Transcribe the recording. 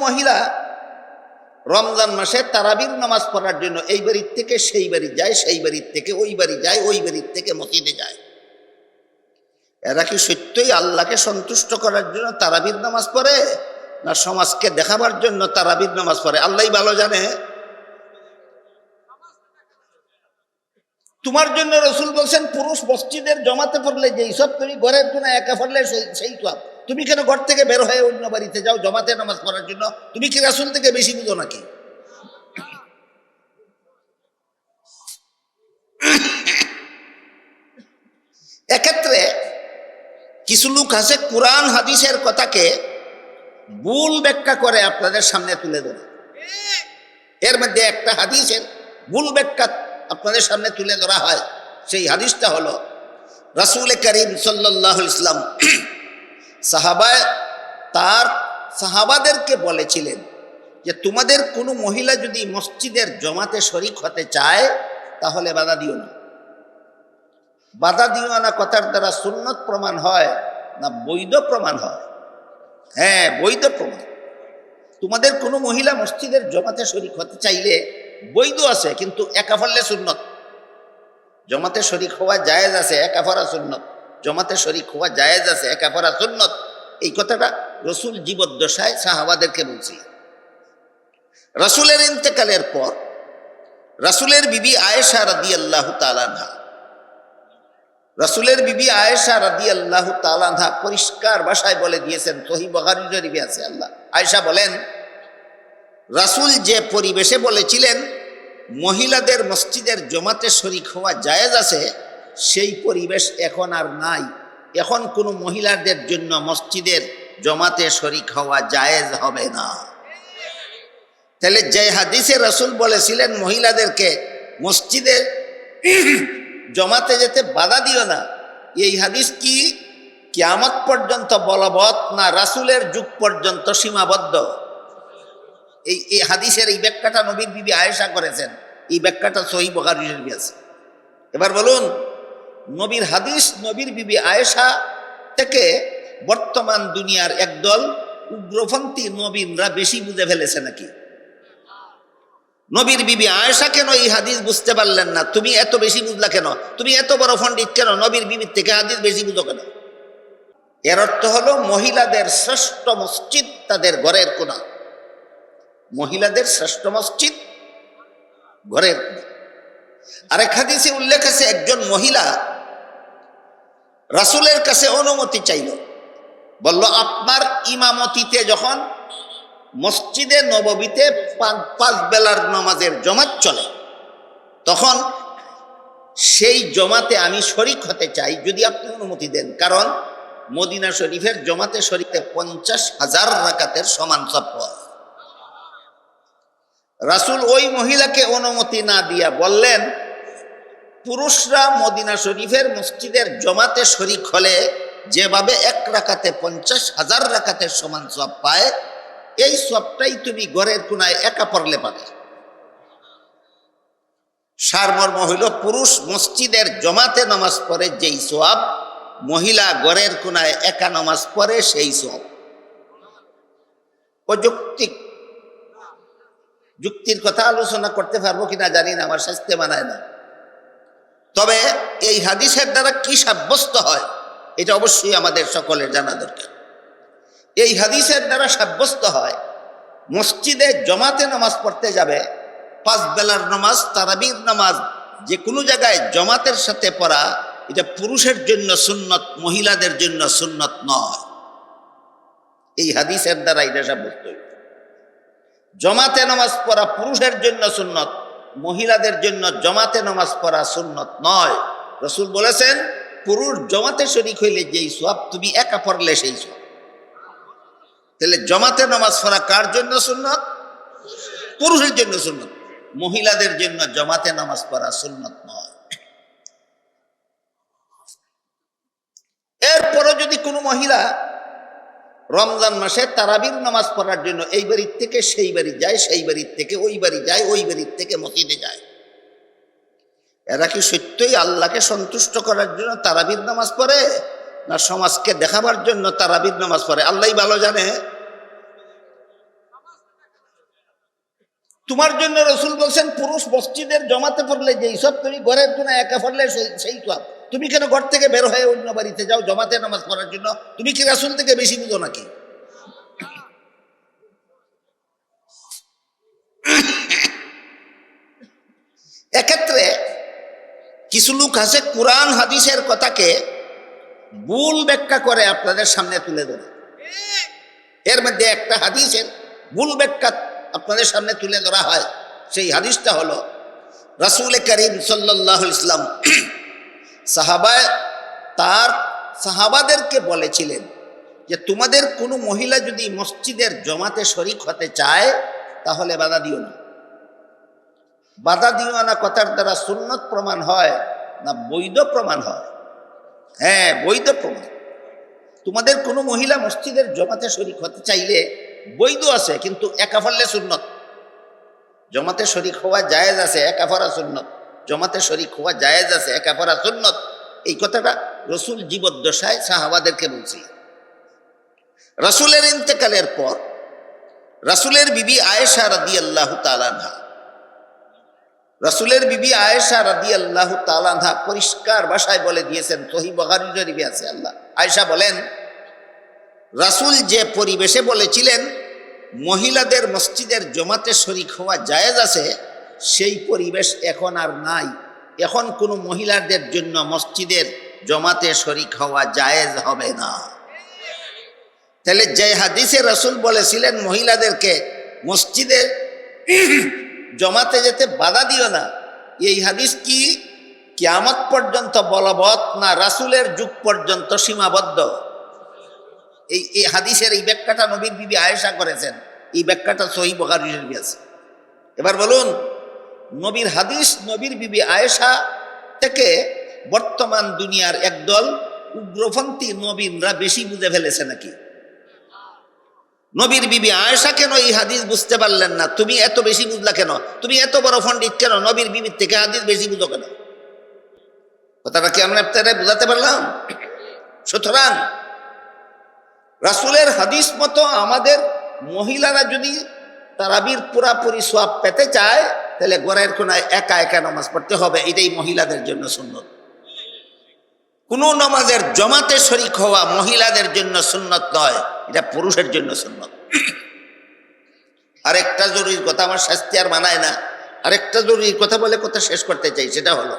মহিলা রমজান মাসে তারাবির নামাজ পড়ার জন্য এই বাড়ির থেকে সেই বাড়ি যায়, সেই বাড়ির থেকে ওই বাড়ি যায়, ওই বাড়ির থেকে মসজিদে যায়। এরা কি সত্যই আল্লাহকে সন্তুষ্ট করার জন্য তারাবির নামাজ পড়ে, না সমাজকে দেখাবার জন্য তারাবির নামাজ পড়ে? আল্লাহই ভালো জানে। তোমার জন্য রসুল বলছেন পুরুষ মসজিদের জমাতে পড়লে যেই সব, তুমি ঘরের জন্য একা পড়লে সেই সব। তুমি কেন ঘর থেকে বের হয়ে অন্য বাড়িতে যাও জমাতে নামাজ পড়ার জন্য? তুমি কি রাসূল থেকে বেশি বুঝো নাকি? এক্ষেত্রে কিছু লোক আছে কোরআন হাদিসের কথাকে ভুল ব্যাখ্যা করে আপনাদের সামনে তুলে ধরে। এর মধ্যে একটা হাদিসের ভুল ব্যাখ্যা আপনাদের সামনে তুলে ধরা হয়। সেই হাদিসটা হলো, রাসূল করিম সাল্লাল্লাহু আলাইহি ওয়াসাল্লাম তার সাহাবাদেরকে বলেছিলেন যে তোমাদের কোনো মহিলা যদি মসজিদের জমাতে শরীক হতে চায় তাহলে বাধা দিও না। বাধা দিও না কথার দ্বারা সুন্নত প্রমাণ হয় না বৈধ প্রমাণ হয়? হ্যাঁ, বৈধ প্রমাণ। তোমাদের কোনো মহিলা মসজিদের জমাতে শরীক হতে চাইলে বৈধ আছে, কিন্তু একা পড়লে সুন্নত। জমাতে শরীক হওয়া জায়েজ আছে, একা পড়া সুন্নত। জমাতে শরীক হওয়া জায়েজ আছে, একা পড়া সুন্নত। এই কথাটা রসুল জীবদ্দশায় সাহাবাদেরকে বলছিলেন। রাসূলের ইন্তেকালের পর রাসূলের বিবি আয়েশা রাদিয়াল্লাহু তাআলা আনহা, রাসূলের বিবি আয়েশা রাদিয়াল্লাহু তাআলা আনহা পরিষ্কার ভাষায় বলে দিয়েছেন, সহিহ বুখারী শরীফে আছে। আয়েশা বলেন, রাসূল যে পরিবেশে বলেছিলেন মহিলাদের মসজিদের জমাতে শরীক হওয়া জায়েজ আছে, সেই পরিবেশ এখন আর নাই। এখন কোনো মহিলাদের জন্য মসজিদের জমাতে শরীক হওয়া জায়েজ হবে না। তাহলে যে হাদিসে রাসূল বলেছিলেন মহিলাদেরকে মসজিদের জমাতে যেতে বাধা দিও না, এই হাদিস কি কিয়ামত পর্যন্ত বলবৎ না রাসূলের যুগ পর্যন্ত সীমাবদ্ধ? এই হাদিসের এই ব্যাখ্যাটা নবীর বিবি আয়েশা করেছেন। এই ব্যাখ্যাটা সহিহ বুখারী শরীফে আছে। এবার বলুন, নবীর হাদিস নবীর বিবি আয়েশা থেকে বর্তমান দুনিয়ার একদল উগ্রপন্থী নবীনরা বেশি বুঝে ফেলেছে নাকি? নবীর বিবি আয়েশা কেন এই হাদিস বুঝতে পারলেন না? তুমি এত বেশি বুঝলা কেন? তুমি এত বড় পণ্ডিত কেন? নবীর বিবির থেকে হাদিস বেশি বুঝো কেন? এর অর্থ হলো মহিলাদের শ্রেষ্ঠ মসজিদ তাদের ঘরের কোণা। মহিলাদের শ্রেষ্ঠ মসজিদ ঘরের কোণা। আরেক হাদিসে উল্লেখ আছে, একজন মহিলা রাসূলের কাছে অনুমতি চাইল, বলল আপনার ইমামতিতে যখন মসজিদে নববীতে 5 বেলার নামাজের জমাত চলে, তখন সেই জমাতে আমি শরীক হতে চাই, যদি আপনি অনুমতি দেন। কারণ মদিনা শরীফের জমাতে শরীকে 50,000 রাকাতের সমান সওয়াব হয়। রাসূল ওই মহিলাকে অনুমতি না দিয়া বললেন, পুরুষরা মদিনা শরীফের মসজিদের জমাতে শরীক হলে যেভাবে 1 রাকাতে 50,000 রাকাতের সমান সওয়াব পায়, এই সওয়াবটাই তুমি ঘরের কোনায় একা পড়লে পাবে। সারমর্ম হইল, পুরুষ মসজিদের জমাতে নামাজ পড়ে যেই সওয়াব, মহিলা ঘরের কোনায় একা নামাজ পড়ে সেই সওয়াব। অযৌক্তিক যুক্তির কথা আলোচনা করতে পারবো কিনা জানি না, আমার শাস্তি মানায় না। তবে এই হাদিসের দ্বারা কি সাব্যস্ত হয় এটা অবশ্যই আমাদের সকলের জানা দরকার। এই হাদিসের দ্বারা সাব্যস্ত হয় মসজিদে জমাতে নামাজ পড়তে যাবে, 5 বেলার নামাজ, তারাবির নামাজ যে কোনো জায়গায় জমাতের সাথে পড়া, এটা পুরুষের জন্য সুন্নত, মহিলাদের জন্য সুন্নত নয়। এই হাদিসের দ্বারা এটা সাব্যস্ত হইল। জমাতে নামাজ পড়া পুরুষের জন্য সুন্নত, মহিলাদের জন্য জমাতে নামাজ পড়া সুন্নত নয়। রাসূল বলেছেন, পুরুষ জমাতে শরীক হইলে যেই সওয়াব, তুমি একা পড়লে সেই সওয়াব। তাহলে জমাতে নামাজ পড়া কার জন্য সুন্নত? পুরুষের জন্য সুন্নত। মহিলাদের জন্য জমাতে নামাজ পড়া সুন্নত নয়। এরপরও যদি কোনো মহিলা রমজান মাসে তারাবির নামাজ পড়ার জন্য এই বাড়ির থেকে সেই বাড়ি যায়, সেই বাড়ির থেকে ওই বাড়ি যায়, ওই বাড়ির থেকে মসজিদে যায়, এরা কি সত্যই আল্লাহকে সন্তুষ্ট করার জন্য তারাবির নামাজ পড়ে, না সমাজকে দেখাবার জন্য তারাবির নামাজ পড়ে? আল্লাহই ভালো জানে। তোমার জন্য রসুল বলছেন পুরুষ মসজিদের জমাতে পড়লে যেই সব তুমি ঘরের কোন একা পড়লে সেই সব, তুমি কেন ঘর থেকে বের হয়ে অন্য বাড়িতে যাও জমাতে নামাজ পড়ার জন্য? তুমি কি রাসূল থেকে বেশি বুঝো নাকি? এক্ষেত্রে কিছু লোক আছে কোরআন হাদিসের কথাকে ভুল ব্যাখ্যা করে আপনাদের সামনে তুলে ধরে। এর মধ্যে একটা হাদিসের ভুল ব্যাখ্যা আপনাদের সামনে তুলে ধরা হয়। সেই হাদিসটা হলো রাসূল করিম সাল্লাল্লাহু আলাইহি ওয়াসাল্লাম তার সাহাবাদেরকে বলেছিলেন যে তোমাদের কোনো মহিলা যদি মসজিদের জমাতে শরীক হতে চায় তাহলে বাধা দিও না। বাধা দিও না কথার দ্বারা সুন্নত প্রমাণ হয় না বৈধ প্রমাণ হয়? হ্যাঁ, বৈধ প্রমাণ। তোমাদের কোনো মহিলা মসজিদের জমাতে শরীক হতে চাইলে বৈধ আছে, কিন্তু একা পড়লে সুন্নত। জমাতে শরীক হওয়া জায়েজ আছে, একা পড়া সুন্নত। জমাতে শরীক হওয়া জায়েজ আছে, একা পড়া সুন্নত। এই কথাটা রসুল জীবদ্দশায় সাহাবাদেরকে বলছিলেন। রাসূলের ইন্তেকালের পর রাসূলের বিবি আয়েশা রাদিয়াল্লাহু তাআলা আনহা রাসূলের বিবি আয়েশা রাদিয়াল্লাহু তাআলা আনহা পরিষ্কার ভাষায় বলে দিয়েছেন, সহিহ বুখারী শরীফে আছে। আয়েশা বলেন, রাসূল যে পরিবেশে বলেছিলেন মহিলাদের মসজিদের জমাতে শরীক হওয়া জায়েজ আছে, সেই পরিবেশ এখন আর নাই। এখন কোনো মহিলাদের জন্য মসজিদের জমাতে শরীক হওয়া জায়েজ হবে না। তাহলে যে হাদিসে রাসূল বলেছিলেন মহিলাদেরকে মসজিদে জমাতে যেতে বাধা দিও না, এই হাদিস কি কিয়ামত পর্যন্ত বলবৎ না রাসূলের যুগ পর্যন্ত সীমাবদ্ধ? এই হাদিসের এই ব্যাখ্যাটা নবীর বিবি আয়েশা করেছেন। এই ব্যাখ্যাটা সহিহ বুখারী শরীফে আছে। এবার বলুন, নবীর হাদিস নবীর বিবি আয়েশা থেকে বর্তমান দুনিয়ার একদল উগ্রপন্থী নবীনরা বেশি বুঝে ফেলেছে নাকি? নবীর বিবি আয়েশা কেন এই হাদিস বুঝতে পারলেন না? তুমি এত বেশি বুঝলা কেন? তুমি এত বড় পণ্ডিত কেন? নবীর বিবির থেকে হাদিস বেশি বুঝো কেন? কথাটা কি আমরা আপনারা বুঝাতে পারলাম? সুতরাং রাসূলের হাদিস মতো আমাদের মহিলারা যদি তারাবির পুরাপুরি সওয়াব পেতে চায় তাহলে ঘরের কোনায় একা একা নামাজ পড়তে হবে। এটাই মহিলাদের জন্য সুন্নত। কোনো নামাজের জমাতে শরীক হওয়া মহিলাদের জন্য সুন্নত নয়, এটা পুরুষের জন্য সুন্নত। আরেকটা জরুরি কথা, আমার শাস্তি আর মানায় না, আরেকটা জরুরি কথা বলে কথা শেষ করতে চাই, সেটা হলো